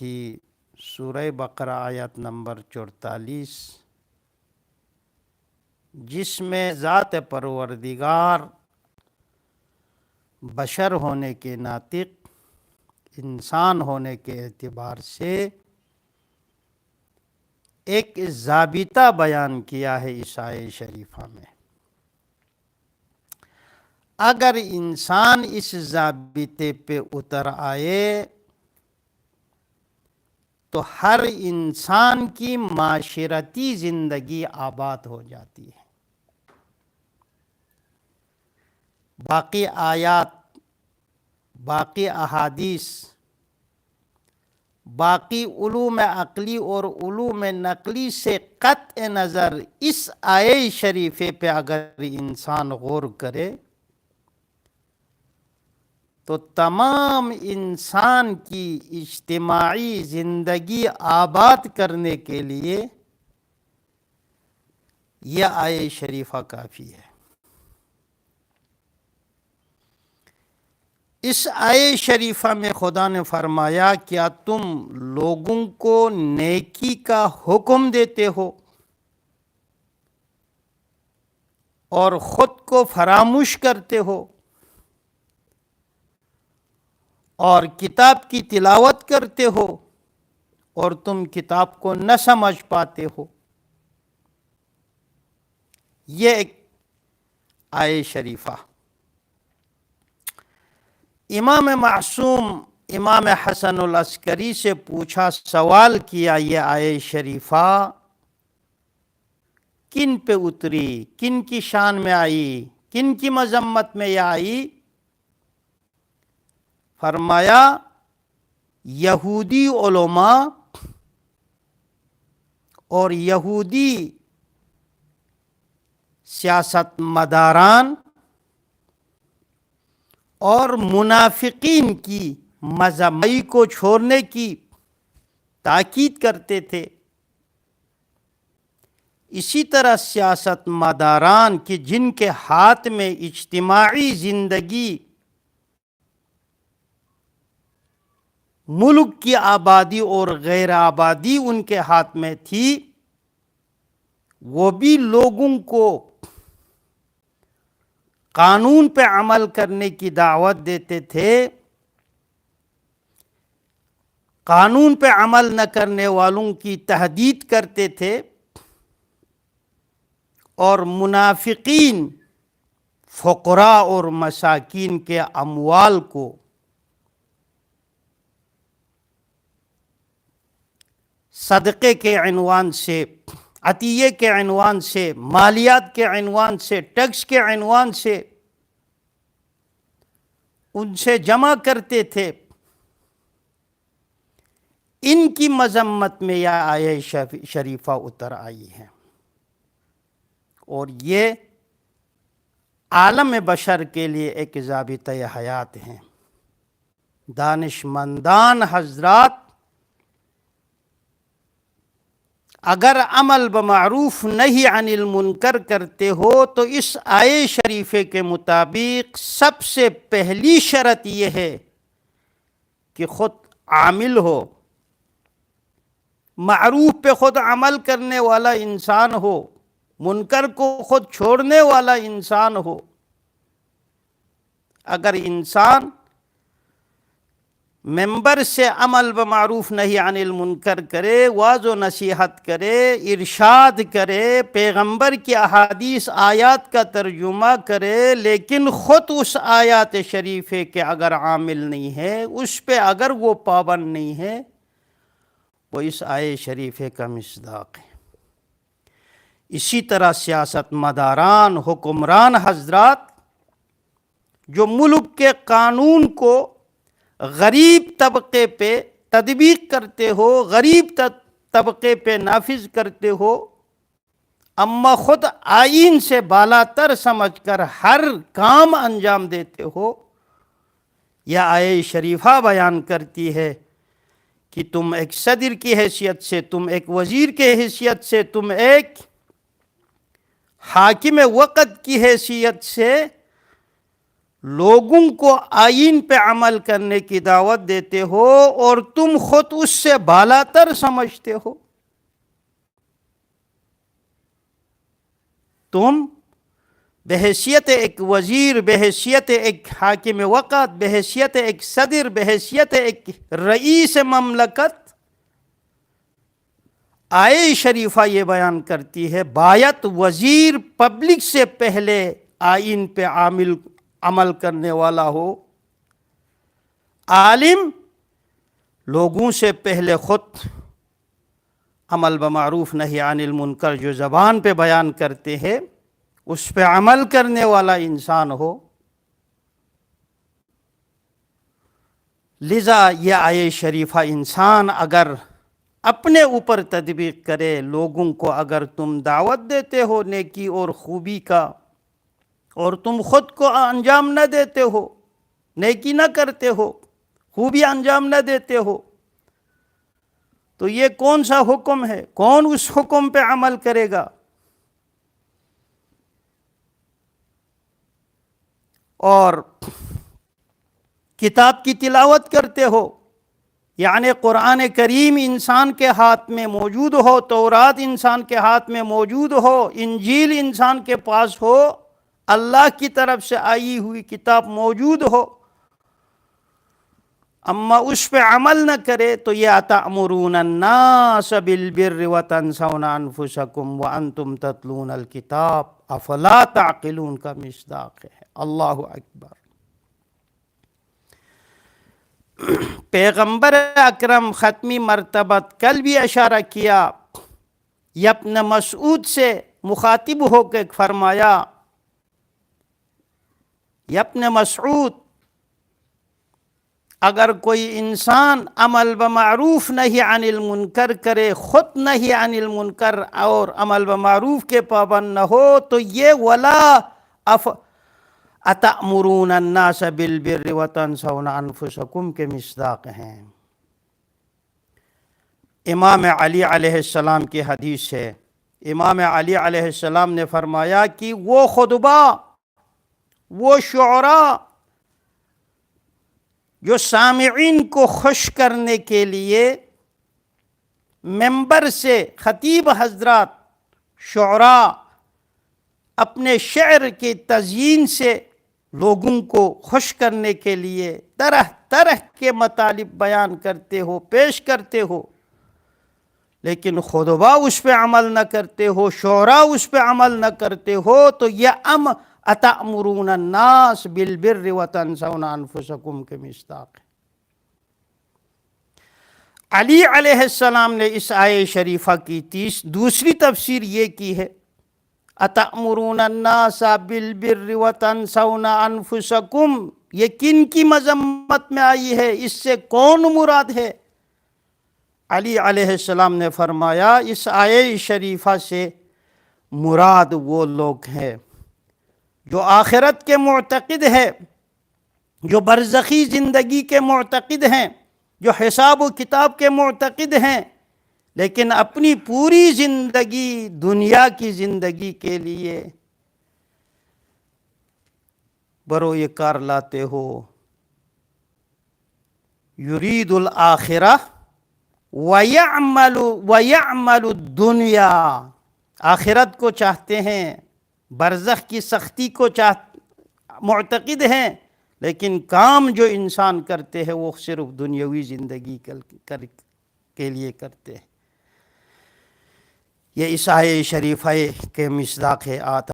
تھی سورہ بقرہ آیت نمبر 44، جس میں ذات پروردگار بشر ہونے کے ناطق، انسان ہونے کے اعتبار سے ایک ضابطہ بیان کیا ہے اس آیہ شریفہ میں۔ اگر انسان اس ضابطے پہ اتر آئے تو ہر انسان کی معاشرتی زندگی آباد ہو جاتی ہے۔ باقی آیات، باقی احادیث، باقی علوم عقلی اور علوم نقلی سے قطع نظر اس آیہ شریفے پہ اگر انسان غور کرے تو تمام انسان کی اجتماعی زندگی آباد کرنے کے لیے یہ آیہ شریفہ کافی ہے۔ اس آیہ شریفہ میں خدا نے فرمایا، کیا تم لوگوں کو نیکی کا حکم دیتے ہو اور خود کو فراموش کرتے ہو، اور کتاب کی تلاوت کرتے ہو اور تم کتاب کو نہ سمجھ پاتے ہو۔ یہ ایک آیہ شریفہ۔ امام معصوم امام حسن العسکری سے پوچھا، سوال کیا، یہ آیہ شریفہ کن پہ اتری، کن کی شان میں آئی، کن کی مذمت میں یہ آئی؟ فرمایا یہودی علماء اور یہودی سیاست مداران اور منافقین کی مذہبی کو چھوڑنے کی تاکید کرتے تھے۔ اسی طرح سیاست مداران کی جن کے ہاتھ میں اجتماعی زندگی، ملک کی آبادی اور غیر آبادی ان کے ہاتھ میں تھی، وہ بھی لوگوں کو قانون پہ عمل کرنے کی دعوت دیتے تھے۔ قانون پہ عمل نہ کرنے والوں کی تہدید کرتے تھے، اور منافقین فقراء اور مساکین کے اموال کو صدقے کے عنوان سے، عطیے کے عنوان سے، مالیات کے عنوان سے، ٹیکس کے عنوان سے ان سے جمع کرتے تھے۔ ان کی مذمت میں یہ آیہ شریفہ اتر آئی ہے، اور یہ عالم بشر کے لیے ایک ضابطۂ حیات ہیں۔ دانشمندان حضرات اگر عمل بمعروف نہی عن المنکر کرتے ہو تو اس آیہ شریفے کے مطابق سب سے پہلی شرط یہ ہے کہ خود عامل ہو، معروف پہ خود عمل کرنے والا انسان ہو، منکر کو خود چھوڑنے والا انسان ہو۔ اگر انسان ممبر سے عمل بمعروف نہی عن المنکر کرے، واعظ و نصیحت کرے، ارشاد کرے، پیغمبر کی احادیث آیات کا ترجمہ کرے، لیکن خود اس آیات شریفے کے اگر عامل نہیں ہے، اس پہ اگر وہ پابند نہیں ہے، وہ اس آیہ شریفے کا مصداق ہے۔ اسی طرح سیاست مداران، حکمران حضرات جو ملک کے قانون کو غریب طبقے پہ تطبیق کرتے ہو، غریب طبقے پہ نافذ کرتے ہو، اما خود آئین سے بالا تر سمجھ کر ہر کام انجام دیتے ہو، یہ آیہ شریفہ بیان کرتی ہے کہ تم ایک صدر کی حیثیت سے، تم ایک وزیر کی حیثیت سے، تم ایک حاکم وقت کی حیثیت سے لوگوں کو آئین پہ عمل کرنے کی دعوت دیتے ہو اور تم خود اس سے بالاتر سمجھتے ہو. تم بحیثیت ایک وزیر، بحیثیت ایک حاکم وقت، بحیثیت ایک صدر، بحیثیت ایک رئیس مملکت، آیہ شریفہ یہ بیان کرتی ہے باید وزیر پبلک سے پہلے آئین پہ عمل کرنے والا ہو، عالم لوگوں سے پہلے خود عمل بمعروف نہی عن المنکر جو زبان پہ بیان کرتے ہیں اس پہ عمل کرنے والا انسان ہو. لذا یہ آیہ شریفہ انسان اگر اپنے اوپر تطبیق کرے، لوگوں کو اگر تم دعوت دیتے ہو نیکی اور خوبی کا اور تم خود کو انجام نہ دیتے ہو، نیکی نہ کرتے ہو، خوبی انجام نہ دیتے ہو، تو یہ کون سا حکم ہے؟ کون اس حکم پہ عمل کرے گا؟ اور کتاب کی تلاوت کرتے ہو، یعنی قرآن کریم انسان کے ہاتھ میں موجود ہو، تورات انسان کے ہاتھ میں موجود ہو، انجیل انسان کے پاس ہو، اللہ کی طرف سے آئی ہوئی کتاب موجود ہو، اما اس پہ عمل نہ کرے تو یہ اتأمرون الناس بالبر وتنسون انفسکم وانتم تتلون الکتاب افلا تعقلون کا مصداق ہے. اللہ اکبر. پیغمبر اکرم ختمی مرتبت کل بھی اشارہ کیا، ابن مسعود سے مخاطب ہو کے فرمایا، ابن مسعود اگر کوئی انسان عمل بمعروف نہی عن المنکر کرے، خود نہی عن المنکر اور عمل بمعروف کے پابند نہ ہو، تو یہ ولا اتأمرون الناس بالبر وتنسون انفسکم کے مصداق ہیں. امام علی علیہ السلام کی حدیث ہے، امام علی علیہ السلام نے فرمایا کہ وہ خطبہ، وہ شعراء جو سامعین کو خوش کرنے کے لیے ممبر سے خطیب حضرات شعراء اپنے شعر کے تزیین سے لوگوں کو خوش کرنے کے لیے طرح طرح کے مطالب بیان کرتے ہو، پیش کرتے ہو، لیکن خطبہ اس پہ عمل نہ کرتے ہو، شعراء اس پہ عمل نہ کرتے ہو، تو یہ اتأمرون الناس بالبر وتنسون انفسکم کے مصداق ہے. علی علیہ السلام نے اس آیہ شریفہ کی دوسری تفسیر یہ کی ہے، اتأمرون الناس بالبر وتنسون انفسکم، یہ کن کی مذمت میں آئی ہے؟ اس سے کون مراد ہے؟ علی علیہ السلام نے فرمایا اس آیہ شریفہ سے مراد وہ لوگ ہیں جو آخرت کے معتقد ہیں، جو برزخی زندگی کے معتقد ہیں، جو حساب و کتاب کے معتقد ہیں، لیکن اپنی پوری زندگی دنیا کی زندگی کے لیے بروئے کار لاتے ہو. یرید الآخرہ وَيَعْمَلُ الدُّنْيَا، آخرت کو چاہتے ہیں، برزخ کی سختی کو معتقد ہیں، لیکن کام جو انسان کرتے ہیں وہ صرف دنیاوی زندگی کے لیے کرتے ہیں. یہ اس آیہ شریفہ کے مصداق ہے.